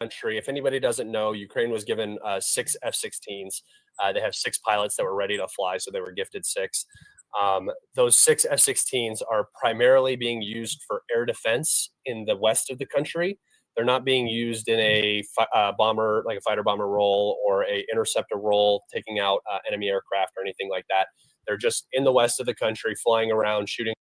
country. If anybody doesn't know, Ukraine was given 6 F-16s. They have 6 pilots that were ready to fly, so they were gifted 6. Those 6 F-16s are primarily being used for air defense in the west of the country. They're not being used in a bomber, like a fighter bomber role or a interceptor role, taking out enemy aircraft or anything like that. They're just in the west of the country, flying around, shooting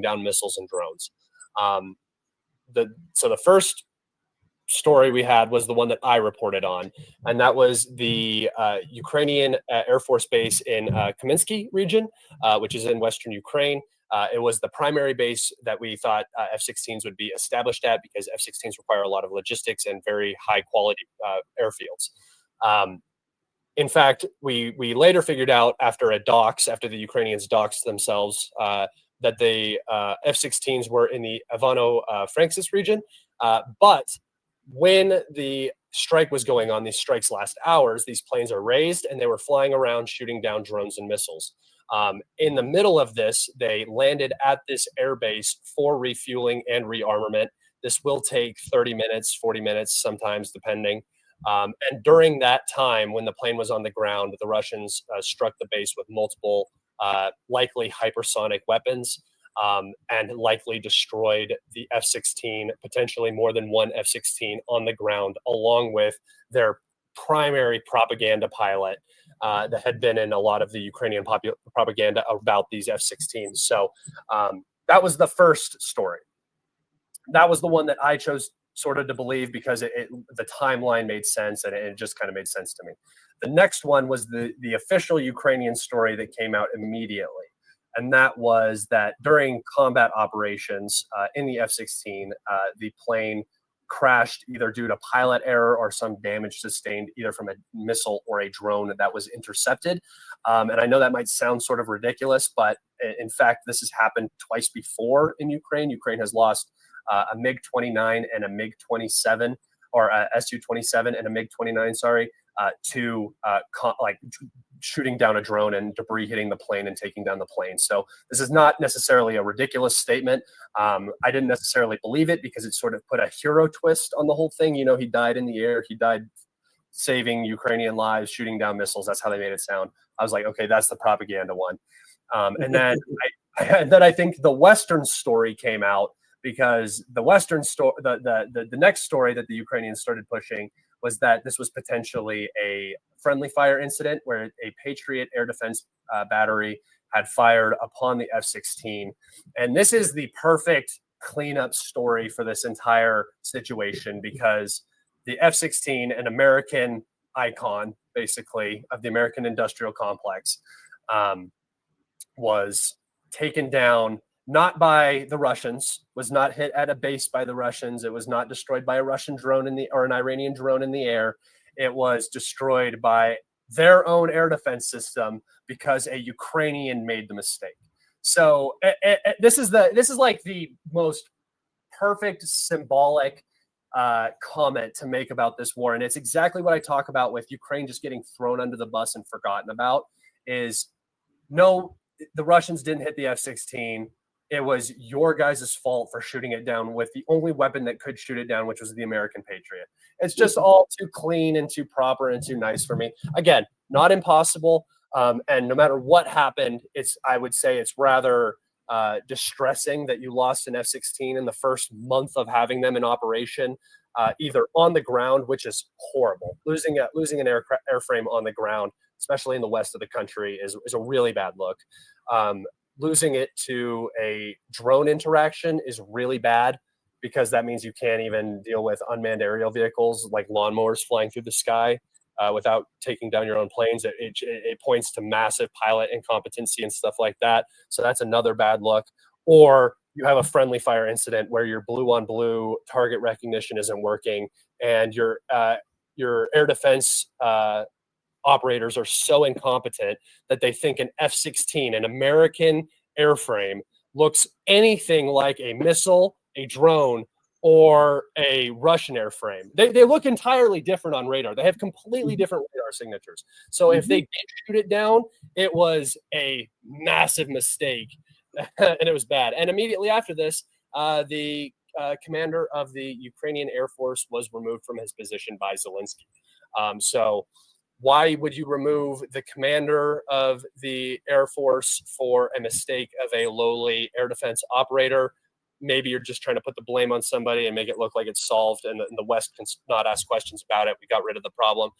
down missiles and drones. Um, so the first story we had was the one that I reported on, and that was the Ukrainian Air Force Base in Kaminsky region, which is in western Ukraine. It was the primary base that we thought F-16s would be established at because F-16s require a lot of logistics and very high quality airfields. In fact, we later figured out after the Ukrainians doxed themselves, that the F-16s were in the Ivano-Frankivsk region, but when the strike was going on, these strikes last hours, these planes are raised and they were flying around shooting down drones and missiles. In the middle of this, they landed at this airbase for refueling and rearmament. This will take 30 minutes, 40 minutes, sometimes depending. And during that time, when the plane was on the ground, the Russians struck the base with multiple, likely hypersonic weapons, and likely destroyed the F-16, potentially more than one F-16 on the ground, along with their primary propaganda pilot that had been in a lot of the Ukrainian propaganda about these F-16s. So that was the first story. That was the one that I chose sort of to believe because the timeline made sense and it just kind of made sense to me. The next one was the official Ukrainian story that came out immediately. And that was that during combat operations in the F-16, the plane crashed either due to pilot error or some damage sustained either from a missile or a drone that was intercepted. And I know that might sound sort of ridiculous, but in fact, this has happened twice before in Ukraine. Ukraine has lost a MiG-29 and a MiG-27, or a Su-27 and a MiG-29, sorry, to shooting down a drone and debris hitting the plane and taking down the plane. So this is not necessarily a ridiculous statement. I didn't necessarily believe it because it sort of put a hero twist on the whole thing. You know, he died in the air. He died saving Ukrainian lives, shooting down missiles. That's how they made it sound. I was like, okay, that's the propaganda one. And then I think the Western story came out because the Western story, the next story that the Ukrainians started pushing was that this was potentially a friendly fire incident where a Patriot air defense battery had fired upon the F-16. And this is the perfect cleanup story for this entire situation because the F-16, an American icon, basically, of the American industrial complex, was taken down not by the Russians, was not hit at a base by the Russians. It was not destroyed by a Russian drone or an Iranian drone in the air. It was destroyed by their own air defense system because a Ukrainian made the mistake. So this is like the most perfect symbolic comment to make about this war. And it's exactly what I talk about with Ukraine just getting thrown under the bus and forgotten about is no, the Russians didn't hit the F-16. It was your guys' fault for shooting it down with the only weapon that could shoot it down, which was the American Patriot. It's just all too clean and too proper and too nice for me. Again, not impossible. And no matter what happened, I would say it's rather distressing that you lost an F-16 in the first month of having them in operation, either on the ground, which is horrible. Losing an airframe on the ground, especially in the west of the country, is a really bad look. Losing it to a drone interaction is really bad because that means you can't even deal with unmanned aerial vehicles like lawnmowers flying through the sky without taking down your own planes. It points to massive pilot incompetency and stuff like that. So that's another bad look. Or you have a friendly fire incident where your blue on blue target recognition isn't working and your air defense operators are so incompetent that they think an F-16, an American airframe looks anything like a missile, a drone, or a Russian airframe. They look entirely different on radar. They have completely different radar signatures. So if they did shoot it down, it was a massive mistake, and it was bad. And immediately after this, the commander of the Ukrainian Air Force was removed from his position by Zelensky. So why would you remove the commander of the Air Force for a mistake of a lowly air defense operator? Maybe you're just trying to put the blame on somebody and make it look like it's solved, and the West can not ask questions about it. We got rid of the problem.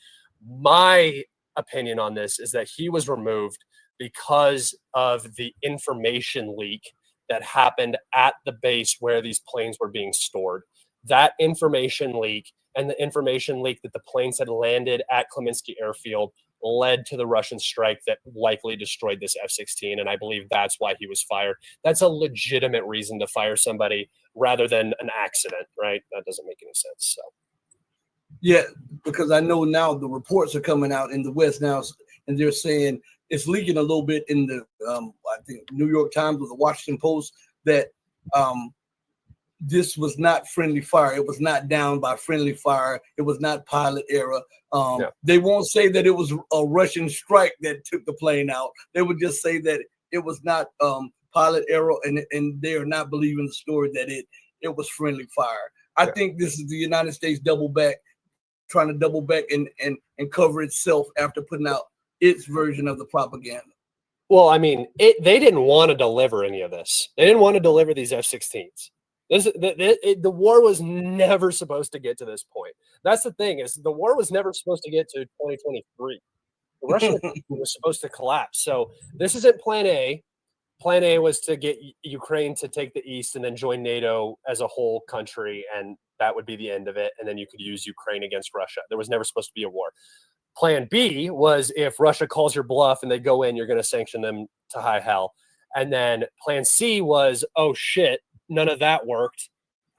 My opinion on this is that he was removed because of the information leak that happened at the base where these planes were being stored. That information leak and the information leak that the planes had landed at Kaminsky Airfield led to the Russian strike that likely destroyed this F-16, and I believe that's why he was fired. That's a legitimate reason to fire somebody rather than an accident, right? That doesn't make any sense. So, yeah, because I know now the reports are coming out in the West now, and they're saying it's leaking a little bit in the I think New York Times or the Washington Post that this was not friendly fire. It was not down by friendly fire. It was not pilot error. They won't say that it was a Russian strike that took the plane out. They would just say that it was not pilot error, and they are not believing the story that it was friendly fire. I think this is the United States trying to double back and cover itself after putting out its version of the propaganda. Well, I mean, they didn't want to deliver any of this. They didn't want to deliver these F-16s. The war was never supposed to get to this point. That's the thing, is the war was never supposed to get to 2023. The Russian was supposed to collapse. So this isn't plan A. Plan A was to get Ukraine to take the East and then join NATO as a whole country, and that would be the end of it. And then you could use Ukraine against Russia. There was never supposed to be a war. Plan B was if Russia calls your bluff and they go in, you're going to sanction them to high hell. And then plan C was, oh shit, none of that worked.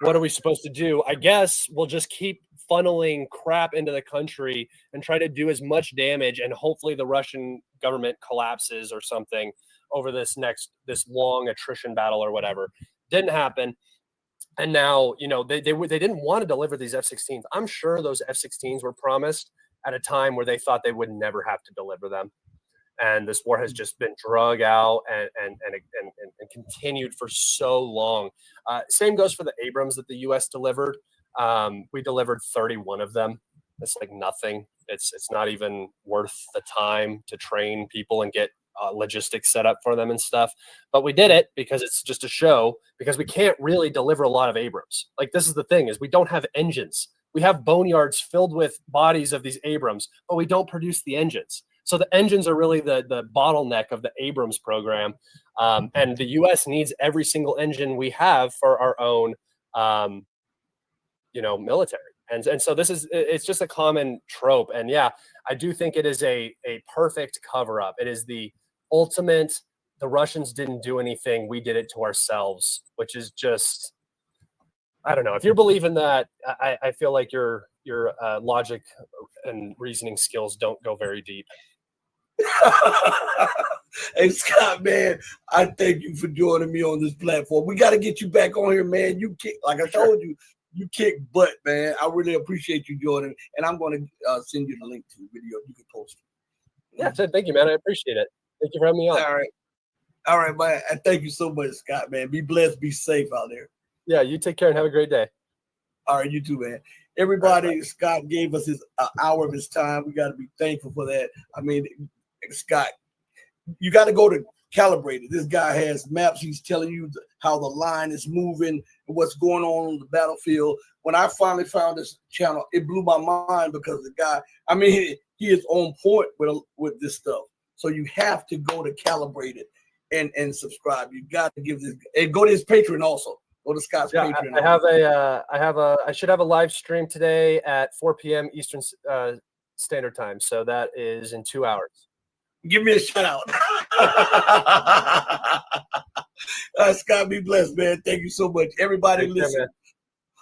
What are we supposed to do? I guess we'll just keep funneling crap into the country and try to do as much damage, and hopefully the Russian government collapses or something over this long attrition battle or whatever. Didn't happen. And now, they didn't want to deliver these F-16s. I'm sure those F-16s were promised at a time where they thought they would never have to deliver them. And this war has just been drug out and continued for so long. Same goes for the Abrams that the U.S. delivered. We delivered 31 of them. It's like nothing. It's not even worth the time to train people and get logistics set up for them and stuff. But we did it because it's just a show, because we can't really deliver a lot of Abrams. Like, this is the thing, is we don't have engines. We have boneyards filled with bodies of these Abrams, but we don't produce the engines. So the engines are really the bottleneck of the Abrams program. And the U.S. needs every single engine we have for our own, military. And so it's just a common trope. And yeah, I do think it is a perfect cover up. It is the ultimate, the Russians didn't do anything, we did it to ourselves, which is just, I don't know. If you're believing that, I feel like your logic and reasoning skills don't go very deep. Hey, Scott, man, I thank you for joining me on this platform. We got to get you back on here, man. You kick, like I told you, you kick butt, man. I really appreciate you joining, and I'm going to send you the link to the video. You can post it. Yeah, thank you, man. I appreciate it. Thank you for having me on. All right, man. And thank you so much, Scott, man. Be blessed, be safe out there. Yeah, you take care and have a great day. All right, you too, man. Everybody, Scott gave us his hour of his time. We got to be thankful for that. I mean, Scott, you got to go to Kalibrated. This guy has maps. He's telling you how the line is moving and what's going on the battlefield. When I finally found this channel, it blew my mind, because the guy, I mean, he is on point with this stuff. So you have to go to Kalibrated and subscribe. You got to give this, and go to his Patreon also. Go to Scott's Patreon. I should have a live stream today at 4 p.m. Eastern Standard Time. So that is in 2 hours. Give me a shout out. Scott, be blessed, man. Thank you so much. Everybody listen.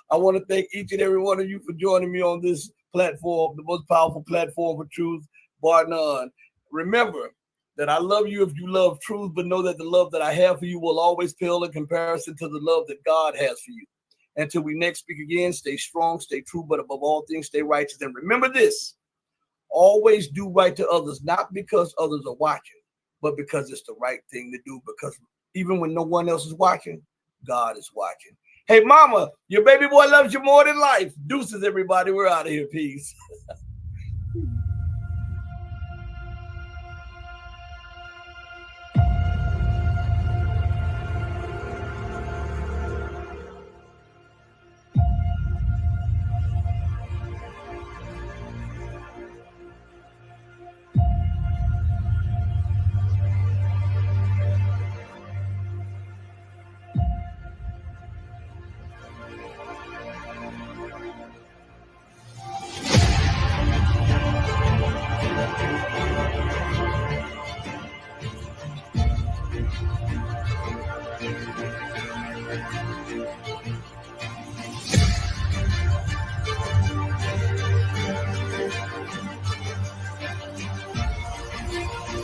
I want to thank each and every one of you for joining me on this platform, the most powerful platform for truth, bar none. Remember, that I love you if you love truth, but know that the love that I have for you will always pale in comparison to the love that God has for you. Until we next speak again, stay strong, stay true, but above all things, stay righteous. And remember this, always do right to others, not because others are watching, but because it's the right thing to do. Because even when no one else is watching, God is watching. Hey, mama, your baby boy loves you more than life. Deuces, everybody. We're out of here. Peace.